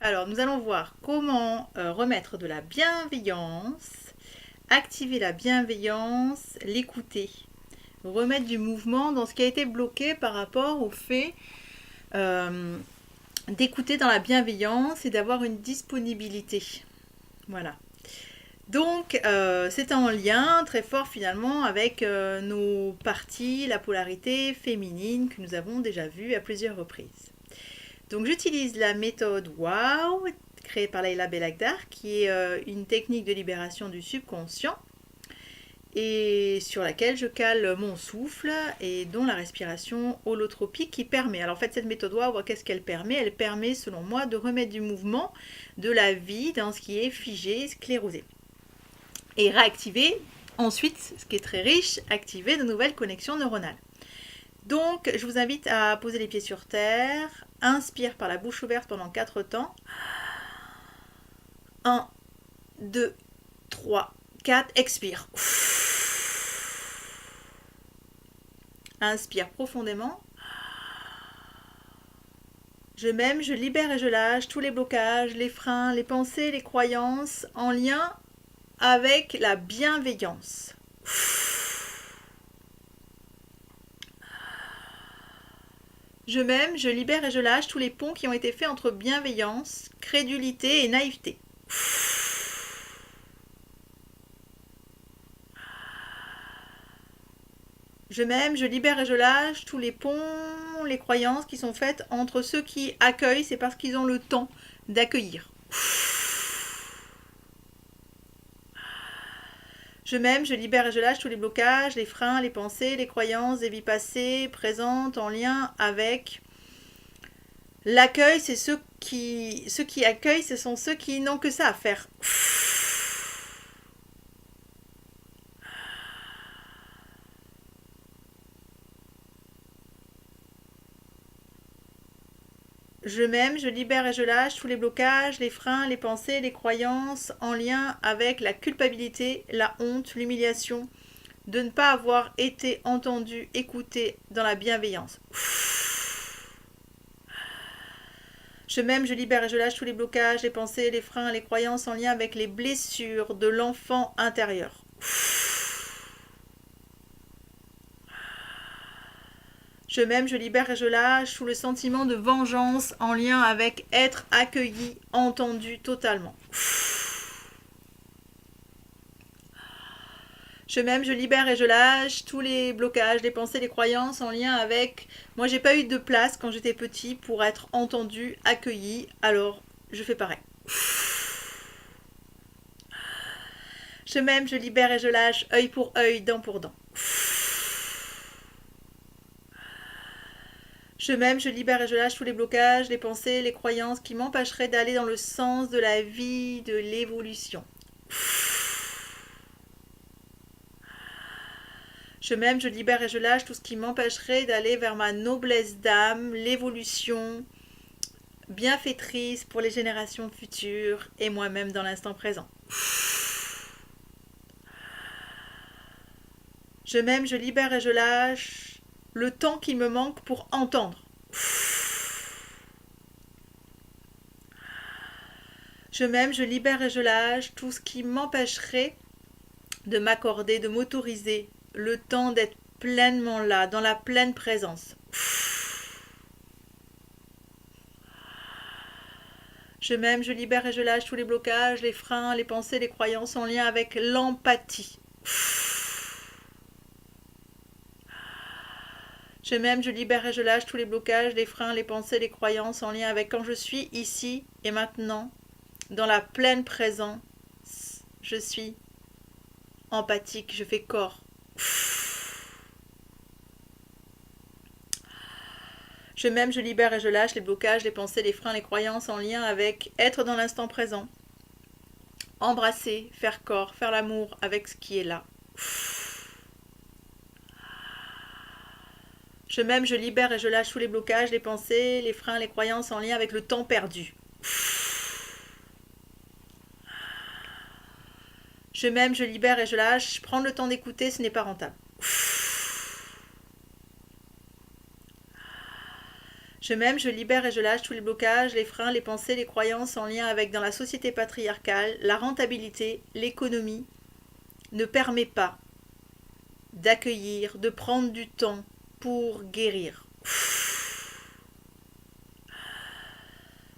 Alors, nous allons voir comment remettre de la bienveillance, activer la bienveillance, l'écouter, remettre du mouvement dans ce qui a été bloqué par rapport au fait euh, d'écouter dans la bienveillance et d'avoir une disponibilité. Voilà. Donc, c'est en lien très fort finalement avec nos parties, la polarité féminine que nous avons déjà vue à plusieurs reprises. Donc j'utilise la méthode WOW créée par Laila Belagdar qui est une technique de libération du subconscient et sur laquelle je cale mon souffle et dont la respiration holotropique qui permet. Alors en fait cette méthode WOW, qu'est-ce qu'elle permet? Elle permet selon moi de remettre du mouvement, de la vie dans ce qui est figé, sclérosé. Et réactiver ensuite, ce qui est très riche, activer de nouvelles connexions neuronales. Donc, je vous invite à poser les pieds sur terre. Inspire par la bouche ouverte pendant 4 temps. 1, 2, 3, 4. Expire. Inspire profondément. Je m'aime, je libère et je lâche tous les blocages, les freins, les pensées, les croyances en lien avec la bienveillance. Je m'aime, je libère et je lâche tous les ponts qui ont été faits entre bienveillance, crédulité et naïveté. Je m'aime, je libère et je lâche tous les ponts, les croyances qui sont faites entre ceux qui accueillent, c'est parce qu'ils ont le temps d'accueillir. Je m'aime, je libère et je lâche tous les blocages, les freins, les pensées, les croyances des vies passées, présentes, en lien avec l'accueil. C'est ceux qui accueillent, ce sont ceux qui n'ont que ça à faire. Je m'aime, je libère et je lâche tous les blocages, les freins, les pensées, les croyances en lien avec la culpabilité, la honte, l'humiliation de ne pas avoir été entendu, écouté dans la bienveillance. Je m'aime, je libère et je lâche tous les blocages, les pensées, les freins, les croyances en lien avec les blessures de l'enfant intérieur. Je m'aime, je libère et je lâche tout le sentiment de vengeance en lien avec être accueilli, entendu totalement. Je m'aime, je libère et je lâche tous les blocages, les pensées, les croyances en lien avec moi j'ai pas eu de place quand j'étais petit pour être entendu, accueilli, alors je fais pareil. Je m'aime, je libère et je lâche œil pour œil, dent pour dent. Je m'aime, je libère et je lâche tous les blocages, les pensées, les croyances qui m'empêcheraient d'aller dans le sens de la vie, de l'évolution. Je m'aime, je libère et je lâche tout ce qui m'empêcherait d'aller vers ma noblesse d'âme, l'évolution bienfaitrice pour les générations futures et moi-même dans l'instant présent. Je m'aime, je libère et je lâche le temps qui me manque pour entendre. Je m'aime, je libère et je lâche tout ce qui m'empêcherait de m'accorder, de m'autoriser le temps d'être pleinement là, dans la pleine présence. Je m'aime, je libère et je lâche tous les blocages, les freins, les pensées, les croyances en lien avec l'empathie. Je m'aime, je libère et je lâche tous les blocages, les freins, les pensées, les croyances en lien avec quand je suis ici et maintenant, dans la pleine présence. Je suis empathique, je fais corps. Je m'aime, je libère et je lâche les blocages, les pensées, les freins, les croyances en lien avec être dans l'instant présent. Embrasser, faire corps, faire l'amour avec ce qui est là. Je m'aime, je libère et je lâche tous les blocages, les pensées, les freins, les croyances en lien avec le temps perdu. Je m'aime, je libère et je lâche. Prendre le temps d'écouter, ce n'est pas rentable. Je m'aime, je libère et je lâche tous les blocages, les freins, les pensées, les croyances en lien avec dans la société patriarcale, la rentabilité, l'économie ne permet pas d'accueillir, de prendre du temps pour guérir.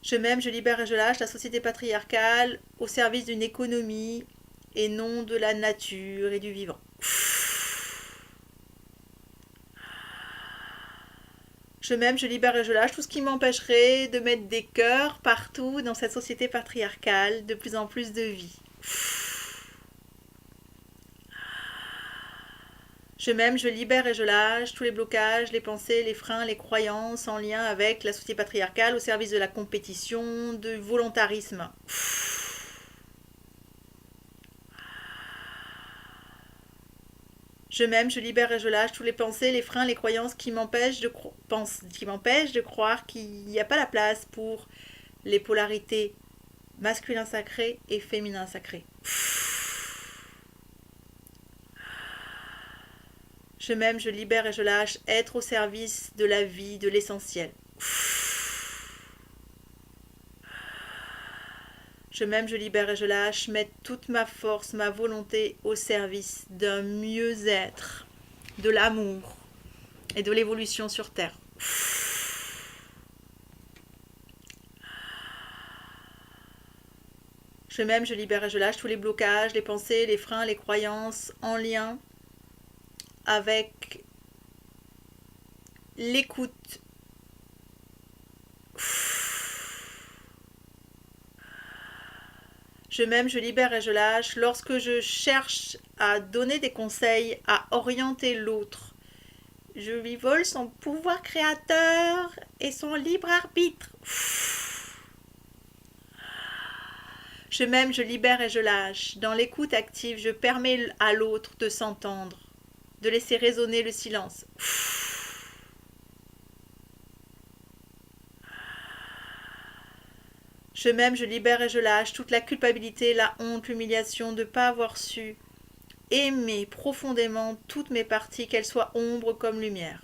Je m'aime, je libère et je lâche la société patriarcale au service d'une économie et non de la nature et du vivant. Je m'aime, je libère et je lâche tout ce qui m'empêcherait de mettre des cœurs partout dans cette société patriarcale, de plus en plus de vie. Je m'aime, je libère et je lâche tous les blocages, les pensées, les freins, les croyances en lien avec la société patriarcale au service de la compétition, du volontarisme. Je m'aime, je libère et je lâche tous les pensées, les freins, les croyances qui m'empêchent de croire qu'il n'y a pas la place pour les polarités masculin sacré et féminin sacré. Je m'aime, je libère et je lâche, être au service de la vie, de l'essentiel. Je m'aime, je libère et je lâche, mettre toute ma force, ma volonté au service d'un mieux-être, de l'amour et de l'évolution sur Terre. Je m'aime, je libère et je lâche tous les blocages, les pensées, les freins, les croyances en lien avec l'écoute. Je m'aime, je libère et je lâche lorsque je cherche à donner des conseils, à orienter l'autre. Je lui vole son pouvoir créateur et son libre arbitre. Je m'aime, je libère et je lâche. Dans l'écoute active, je permets à l'autre de s'entendre, de laisser résonner le silence. Je m'aime, je libère et je lâche toute la culpabilité, la honte, l'humiliation de ne pas avoir su aimer profondément toutes mes parties, qu'elles soient ombre comme lumière.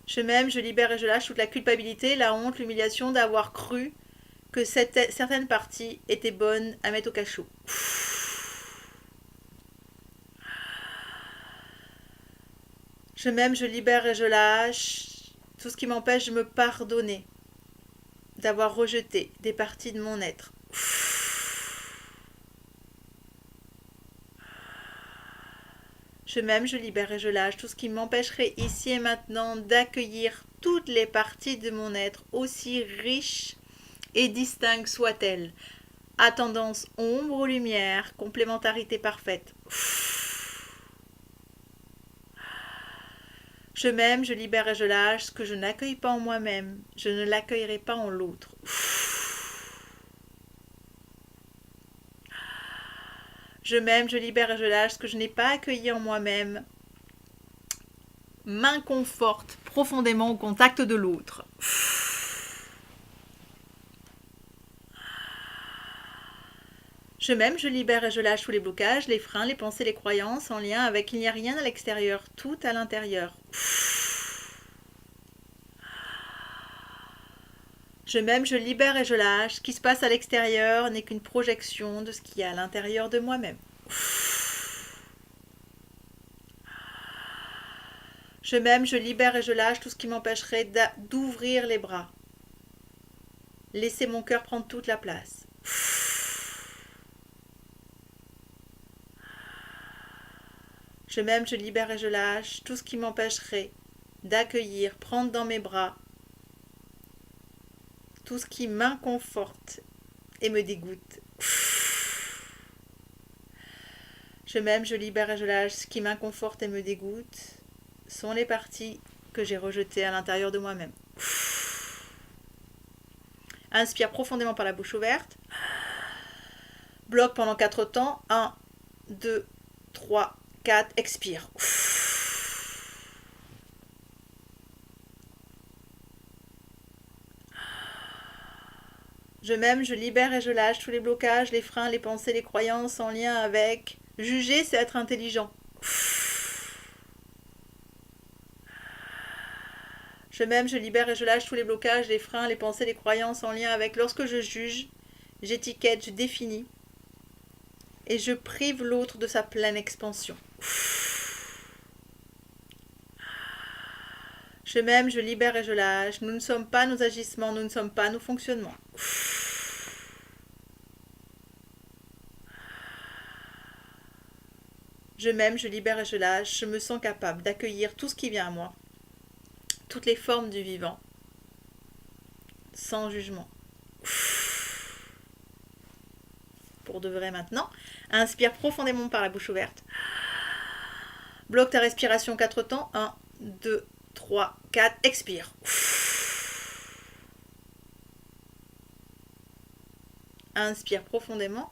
Je m'aime, je libère et je lâche toute la culpabilité, la honte, l'humiliation d'avoir cru que certaines parties étaient bonnes à mettre au cachot. Je m'aime, je libère et je lâche tout ce qui m'empêche de me pardonner, d'avoir rejeté des parties de mon être. Je m'aime, je libère et je lâche tout ce qui m'empêcherait ici et maintenant d'accueillir toutes les parties de mon être, aussi riches et distinctes soient-elles, à tendance ombre ou lumière, complémentarité parfaite. Je m'aime, je libère et je lâche ce que je n'accueille pas en moi-même, je ne l'accueillerai pas en l'autre. Je m'aime, je libère et je lâche ce que je n'ai pas accueilli en moi-même, m'inconforte profondément au contact de l'autre. Je m'aime, je libère et je lâche tous les blocages, les freins, les pensées, les croyances en lien avec il n'y a rien à l'extérieur, tout à l'intérieur. Je m'aime, je libère et je lâche. Ce qui se passe à l'extérieur n'est qu'une projection de ce qu'il y a à l'intérieur de moi-même. Je m'aime, je libère et je lâche tout ce qui m'empêcherait d'ouvrir les bras. Laisser mon cœur prendre toute la place. Je m'aime, je libère et je lâche tout ce qui m'empêcherait d'accueillir, prendre dans mes bras tout ce qui m'inconforte et me dégoûte. Je m'aime, je libère et je lâche ce qui m'inconforte et me dégoûte sont les parties que j'ai rejetées à l'intérieur de moi-même. Inspire profondément par la bouche ouverte. Bloque pendant 4 temps. 1, 2, 3, 4. Expire. Je m'aime, je libère et je lâche tous les blocages, les freins, les pensées, les croyances en lien avec juger, c'est être intelligent. Je m'aime, je libère et je lâche tous les blocages, les freins, les pensées, les croyances en lien avec lorsque je juge, j'étiquette, je définis et je prive l'autre de sa pleine expansion. Je m'aime, je libère et je lâche. Nous ne sommes pas nos agissements, nous ne sommes pas nos fonctionnements. Je m'aime, je libère et je lâche. Je me sens capable d'accueillir tout ce qui vient à moi, toutes les formes du vivant, sans jugement. Pour de vrai maintenant. Inspire profondément par la bouche ouverte. Bloque ta respiration 4 temps. 1, 2, 3, 4. Expire. Inspire profondément.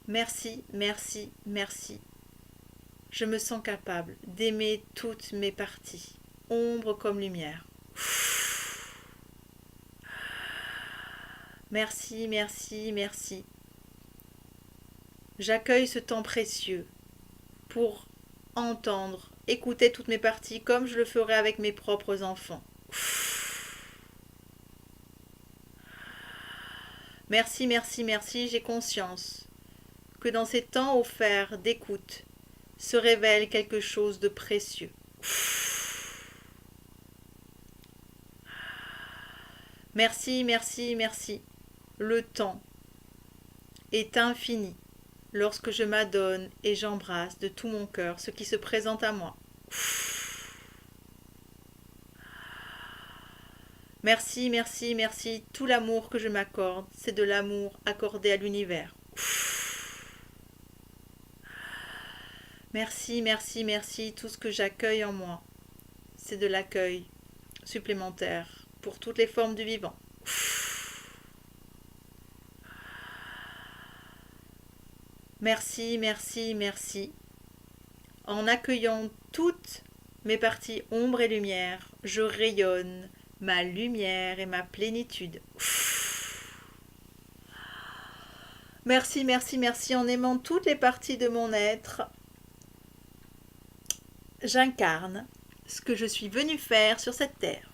Merci, merci, merci. Je me sens capable d'aimer toutes mes parties, ombre comme lumière. Merci, merci, merci. J'accueille ce temps précieux pour entendre, écouter toutes mes parties comme je le ferais avec mes propres enfants. Merci, merci, merci, j'ai conscience que dans ces temps offerts d'écoute se révèle quelque chose de précieux. Merci, merci, merci. Le temps est infini lorsque je m'adonne et j'embrasse de tout mon cœur ce qui se présente à moi. Merci, merci, merci. Tout l'amour que je m'accorde, c'est de l'amour accordé à l'univers. Merci, merci, merci. Tout ce que j'accueille en moi, c'est de l'accueil supplémentaire pour toutes les formes du vivant. Merci, merci, merci. En accueillant toutes mes parties ombre et lumière, je rayonne ma lumière et ma plénitude. Merci, merci, merci. En aimant toutes les parties de mon être, j'incarne ce que je suis venue faire sur cette terre.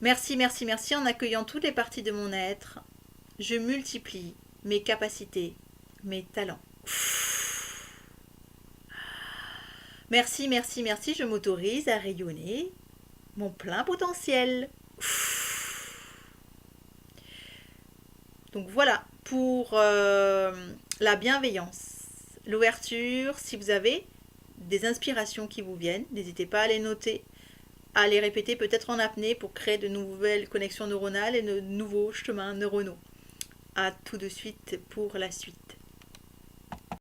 Merci, merci, merci. En accueillant toutes les parties de mon être, je multiplie mes capacités, mes talents. Merci, merci, merci. Je m'autorise à rayonner mon plein potentiel. Donc voilà pour la bienveillance, l'ouverture. Si vous avez des inspirations qui vous viennent, n'hésitez pas à les noter, à les répéter peut-être en apnée pour créer de nouvelles connexions neuronales et de nouveaux chemins neuronaux. À tout de suite pour la suite.